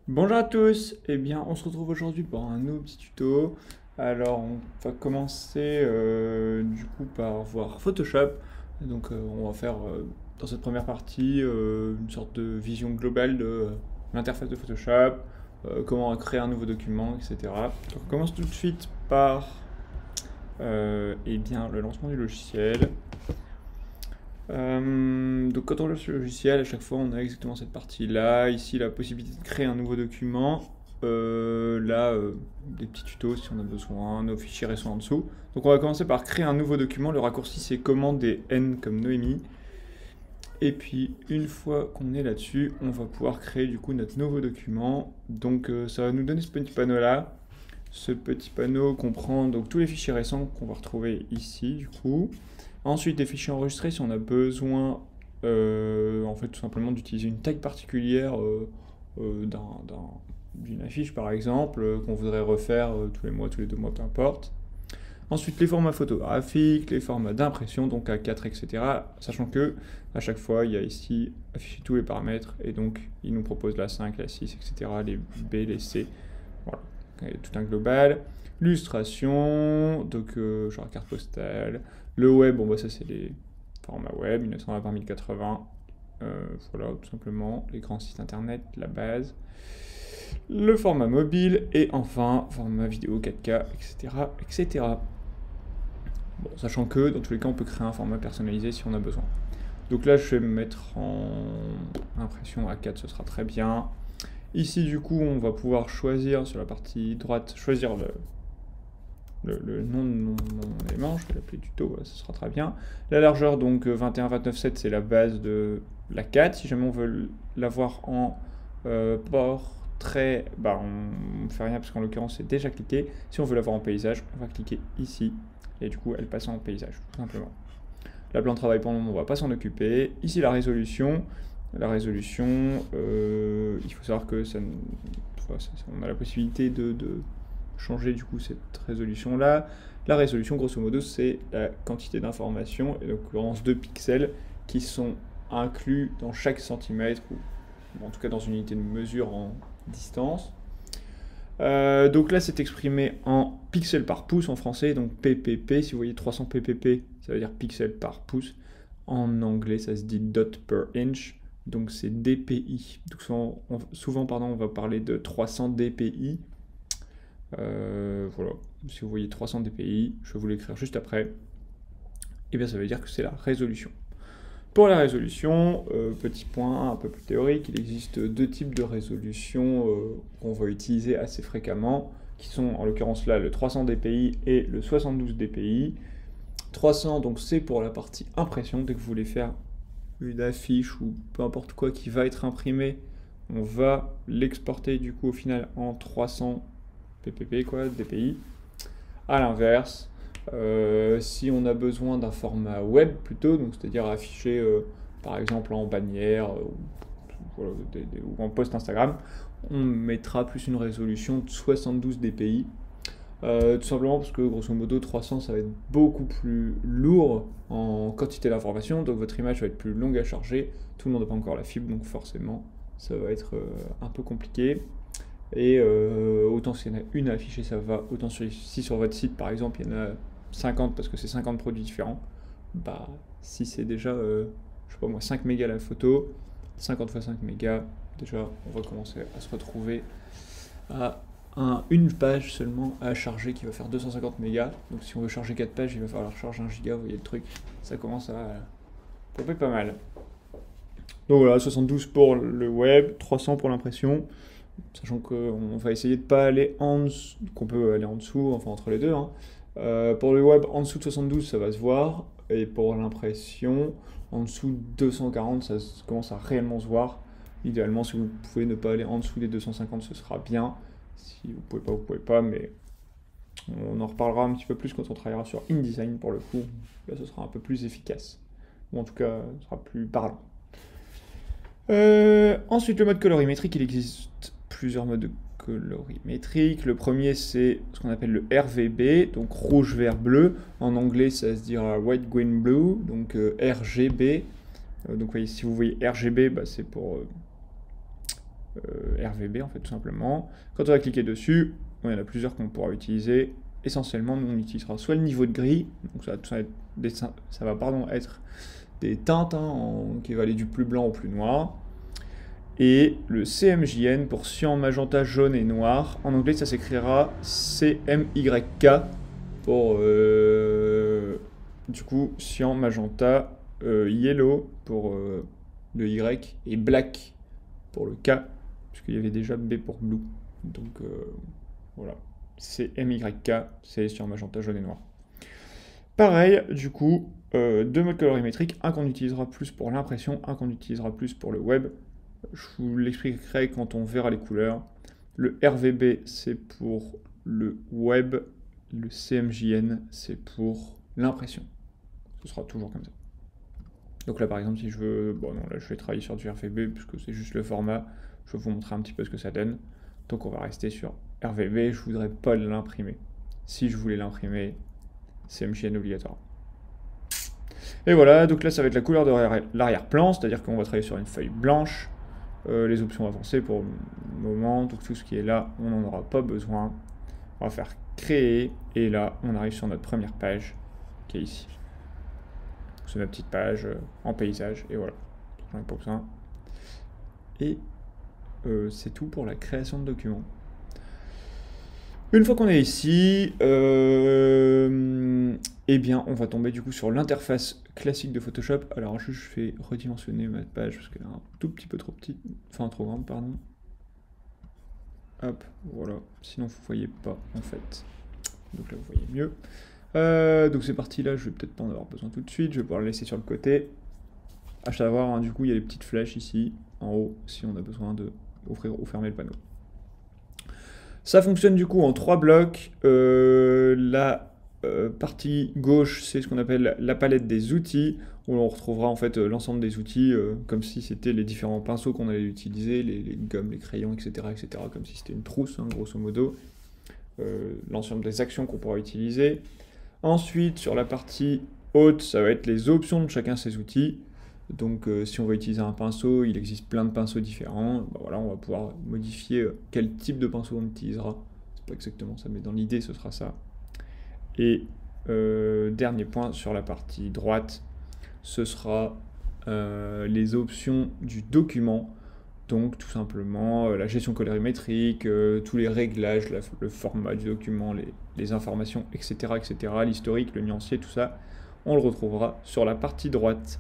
Bonjour à tous, eh bien on se retrouve aujourd'hui pour un nouveau petit tuto. Alors on va commencer du coup par voir Photoshop. Donc on va faire dans cette première partie une sorte de vision globale de l'interface de Photoshop, comment créer un nouveau document, etc. Donc on commence tout de suite par eh bien, le lancement du logiciel. Donc quand on lance le logiciel, à chaque fois on a exactement cette partie-là. Ici la possibilité de créer un nouveau document. Là, des petits tutos si on a besoin, nos fichiers sont en dessous. Donc on va commencer par créer un nouveau document. Le raccourci c'est commande et N comme Noémie. Et puis une fois qu'on est là-dessus, on va pouvoir créer du coup notre nouveau document. Donc ça va nous donner ce petit panneau-là. Ce petit panneau comprend donc tous les fichiers récents qu'on va retrouver ici du coup. Ensuite, des fichiers enregistrés si on a besoin, en fait, tout simplement d'utiliser une taille particulière d'une affiche, par exemple, qu'on voudrait refaire tous les mois, tous les 2 mois, peu importe. Ensuite, les formats photographiques, les formats d'impression, donc A4, etc. Sachant que à chaque fois, il y a ici affiché tous les paramètres, et donc il nous propose la 5, la 6, etc., les B, les C. Voilà, tout un global. L'illustration, donc genre carte postale. Le web, bon bah ça c'est les formats web, 1920 par 1080. Voilà, tout simplement, les grands sites internet, la base. Le format mobile, et enfin, format vidéo 4K, etc. etc. Bon, sachant que dans tous les cas, on peut créer un format personnalisé si on a besoin. Donc là, je vais me mettre en impression A4, ce sera très bien. Ici, du coup, on va pouvoir choisir sur la partie droite, choisir le nom de mon élément. Je vais l'appeler tuto, voilà, ce sera très bien. La largeur, donc 21-29-7, c'est la base de la 4. Si jamais on veut l'avoir en portrait, bah, on ne fait rien parce qu'en l'occurrence, c'est déjà cliqué. Si on veut l'avoir en paysage, on va cliquer ici. Et du coup, elle passe en paysage, tout simplement. La plan de travail, pour le moment, on ne va pas s'en occuper. Ici, la résolution. La résolution, il faut savoir que on a la possibilité de changer du coup cette résolution là. La résolution, grosso modo, c'est la quantité d'informations, et en l'occurrence 2 pixels, qui sont inclus dans chaque centimètre, ou en tout cas dans une unité de mesure en distance. Donc là, c'est exprimé en pixels par pouce en français, donc PPP. Si vous voyez 300 PPP, ça veut dire pixels par pouce. En anglais, ça se dit dot per inch, donc c'est dpi. Donc souvent, pardon, on va parler de 300 dpi. Voilà, si vous voyez 300 dpi, je vais vous l'écrire juste après. Et bien ça veut dire que c'est la résolution. Pour la résolution, petit point un peu plus théorique, il existe 2 types de résolution qu'on va utiliser assez fréquemment, qui sont en l'occurrence là le 300 dpi et le 72 dpi. 300, donc c'est pour la partie impression. Dès que vous voulez faire une affiche ou peu importe quoi qui va être imprimé, on va l'exporter du coup au final en 300 ppp, quoi, dpi. À l'inverse, si on a besoin d'un format web plutôt, donc c'est-à-dire affiché par exemple en bannière ou en post Instagram, on mettra plus une résolution de 72 dpi. Tout simplement parce que grosso modo 300 ça va être beaucoup plus lourd en quantité d'informations, donc votre image va être plus longue à charger, tout le monde n'a pas encore la fibre, donc forcément ça va être un peu compliqué. Et autant s'il y en a une à afficher, ça va. Autant si sur votre site, par exemple, il y en a 50 parce que c'est 50 produits différents, bah, si c'est déjà, je sais pas moi, 5 mégas la photo, 50 fois 5 mégas, déjà, on va commencer à se retrouver à une page seulement à charger qui va faire 250 mégas. Donc si on veut charger 4 pages, il va falloir charger 1 giga, vous voyez le truc. Ça commence à pomper pas mal. Donc voilà, 72 pour le web, 300 pour l'impression. Sachant qu'on va essayer de pas aller en dessous, qu'on peut aller en dessous, enfin entre les deux, hein. Pour le web, en dessous de 72, ça va se voir. Et pour l'impression, en dessous de 240, ça commence à réellement se voir. Idéalement, si vous pouvez ne pas aller en dessous des 250, ce sera bien. Si vous pouvez pas, mais on en reparlera un petit peu plus quand on travaillera sur InDesign pour le coup. Là, ce sera un peu plus efficace. Ou en tout cas, ce sera plus parlant. Ensuite, le mode colorimétrique, il existe plusieurs modes de colorimétrique. Le premier, c'est ce qu'on appelle le RVB, donc rouge, vert, bleu. En anglais, ça se dira white, green, blue, donc RGB. Donc, voyez, si vous voyez RGB, bah, c'est pour RVB en fait tout simplement. Quand on va cliquer dessus, il y en a plusieurs qu'on pourra utiliser. Essentiellement, nous on utilisera soit le niveau de gris, donc ça va être des teintes qui vont aller du plus blanc au plus noir, et le CMJN pour cyan, magenta, jaune et noir. En anglais, ça s'écrira CMYK pour du coup cyan, magenta, yellow pour le Y et black pour le K, puisqu'il y avait déjà B pour blue. Donc voilà, CMYK, c'est cyan, magenta, jaune et noir. Pareil, du coup, deux modes colorimétriques, un qu'on utilisera plus pour l'impression, un qu'on utilisera plus pour le web. Je vous l'expliquerai quand on verra les couleurs. Le RVB, c'est pour le web. Le CMJN, c'est pour l'impression. Ce sera toujours comme ça. Donc là, par exemple, si je veux... Bon, non, là, je vais travailler sur du RVB, puisque c'est juste le format. Je vais vous montrer un petit peu ce que ça donne. Donc on va rester sur RVB. Je ne voudrais pas l'imprimer. Si je voulais l'imprimer, CMJN obligatoire. Et voilà, donc là, ça va être la couleur de l'arrière-plan, c'est-à-dire qu'on va travailler sur une feuille blanche. Les options avancées pour le moment, donc tout ce qui est là, on n'en aura pas besoin. On va faire créer, et là, on arrive sur notre première page, qui est ici. C'est notre petite page en paysage, et voilà. J'en ai pas besoin. Et c'est tout pour la création de documents. Une fois qu'on est ici, eh bien, on va tomber du coup sur l'interface classique de Photoshop. Alors, je vais redimensionner ma page parce qu'elle est un tout petit peu trop petite, enfin trop grande, pardon. Hop, voilà. Sinon, vous ne voyez pas en fait. Donc là, vous voyez mieux. Donc c'est parti là. Je vais peut-être pas en avoir besoin tout de suite. Je vais pouvoir le laisser sur le côté. À savoir, hein, du coup, il y a les petites flèches ici en haut si on a besoin de ouvrir ou fermer le panneau. Ça fonctionne du coup en 3 blocs. La partie gauche, c'est ce qu'on appelle la palette des outils, où on retrouvera en fait l'ensemble des outils, comme si c'était les différents pinceaux qu'on allait utiliser, les gommes, les crayons, etc., comme si c'était une trousse, hein, grosso modo. L'ensemble des actions qu'on pourra utiliser. Ensuite, sur la partie haute, ça va être les options de chacun de ces outils. Donc si on va utiliser un pinceau, il existe plein de pinceaux différents. Bah, voilà, on va pouvoir modifier quel type de pinceau on utilisera. C'est pas exactement ça, mais dans l'idée, ce sera ça. Et dernier point, sur la partie droite, ce sera les options du document. Donc tout simplement la gestion colorimétrique, tous les réglages, le format du document, les informations, etc., l'historique, le nuancier, tout ça, on le retrouvera sur la partie droite.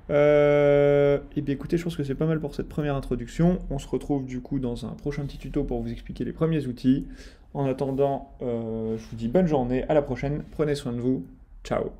Et bien écoutez, je pense que c'est pas mal pour cette première introduction. On se retrouve du coup dans un prochain petit tuto pour vous expliquer les premiers outils. En attendant, je vous dis bonne journée, à la prochaine, prenez soin de vous, ciao.